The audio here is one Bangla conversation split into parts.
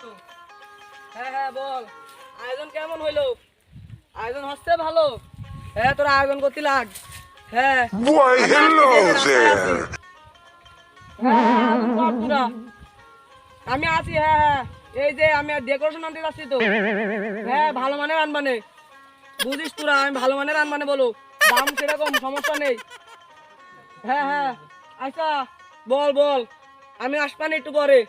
দোস্ত। হ্যাঁ হ্যাঁ বল, আয়োজন কেমন হইলো? আয়োজন হচ্ছে ভালো? হ্যাঁ তোরা আয়োজন করতে লাগ। হ্যাঁ Why, আমি hello আসতেছি, এই যে রাস্তায় আছি। there. হ্যাঁ হ্যাঁ, আয়োজন কর তোরা। আমি আছি, হ্যাঁ হ্যাঁ, এই যে আমি ডেকোরেশন আনতে যাচ্ছি তো। হ্যাঁ ভালো মানের আনবানে, বুঝিস তোরা, আমি ভালো মানের আনবানে বলো, দাম সেরকম সমস্যা নেই। হ্যাঁ হ্যাঁ আচ্ছা, বল বল, আমি আসবানি একটু পরে।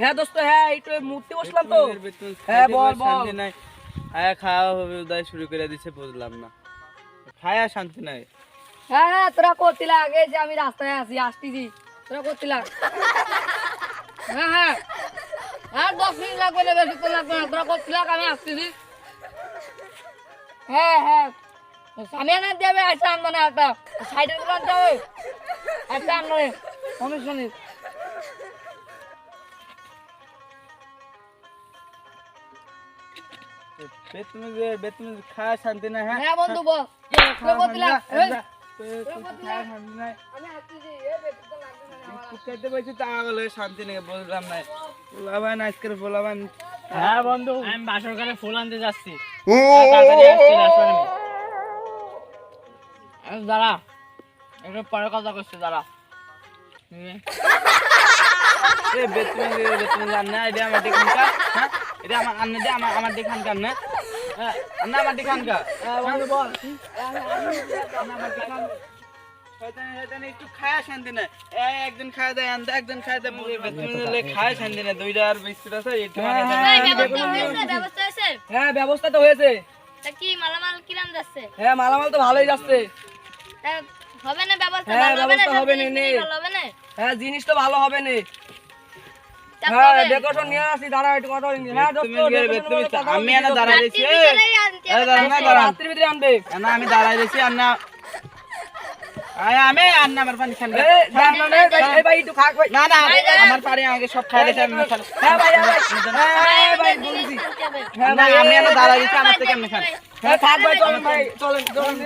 হ্যাঁ দোস্ত, হ্যাঁ একটু মূর্তি বসলাম তো। হ্যাঁ বল বল। খায়া খাওয়া হবে উদয় শুরু করে দিছে, বুঝলাম না। খায়া শান্তি নাই। হ্যাঁ হ্যাঁ তোরা করছিলা আগে, যে আমি রাস্তায় আছি, আসতেছি, তোরা করছিলা। হ্যাঁ হ্যাঁ হ্যাঁ 10 মিনিট লাগবে না, বেশিক্ষণ লাগবে না, তোরা করছিলা, আমি আসতেছি। হ্যাঁ হ্যাঁ সামিয়া না দেবে, একটা আনবানে, একটা সাইডের গুলো আনতে হবে, একটা আনবানে, সমস্যা নেই। তুমি খায়া শান্তি নাই। হ্যাঁ হ্যাঁ বন্ধু বল, তোরা করছিলা, এই, তোরা করছিলা, খায়া শান্তি নাই। আমি আসতেছি, এই বেশিক্ষণ লাগবে না আমার। কুত্তাইতে বসে তা বলে শান্তি নেই, বুঝলাম না। পোলাবান আজকের পোলাবান। হ্যাঁ বন্ধু, আমি বাসর ঘরে ফুল আনতে যাচ্ছি। Oh, তাড়াতাড়ি আসছি, আসবেন আমি। দাঁড়া, একটু পরে কথা করছি, দাঁড়া। বেতন জান না, এটা আমার দেখানকা। হ্যাঁ এটা আমার আন্না দে, আমার দেখানকার না। হ্যাঁ আন্না আমার দেখানকা। বন্ধু বল। একটু খায়া শান্তি নাই। একজন খায় দেয়, আনতে একজন খায় দেয়, বেতন খায় শান্তি নাই। দুইটা আর বিস্কুট আছে, একটু হ্যাঁ ব্যবস্থা তো হয়েছে। কি মালামাল কিরাম যাচ্ছে? হ্যাঁ মালামাল তো ভালোই যাচ্ছে। তা হবে না ব্যবস্থা? হ্যাঁ, ভালো হবে না? ব্যবস্থা সব হবে জিনিস নে। ভালো হবে না? হ্যাঁ জিনিস তো ভালো হবে না। তা হ্যাঁ কবে? ডেকোরেশন নিয়ে আসি, দাঁড়া একটু কথা বলি। হ্যাঁ দোস্ত, decoration বলে কথা আমি বলছি এনে তো। দাঁড়াই রয়েছি। রাত্রির ভিতরেই আনতে হবে দাঁড়ান না, তাইলে। দাঁড়ান। রাত্রির ভিতরে আনবে। না আমি দাঁড়াই রয়েছি। আন্না আমি আন্না আমার পানি খান। এই দাঁড়া না, এই ভাই একটু খাক ভাই। না না আমার পানি আগে সব খাই দিয়েছে। আমি খান। হ্যাঁ ভাই, হ্যাঁ ভাই, হ্যাঁ ভাই জিনিস বলছি। আনতে হবে। হ্যাঁ না ভাই, আমি এনে দাঁড়াই রয়েছি, আমার থেকে কেমন খান। হ্যাঁ থাক ভাই, চলেন ভাই, চলেন চলেন।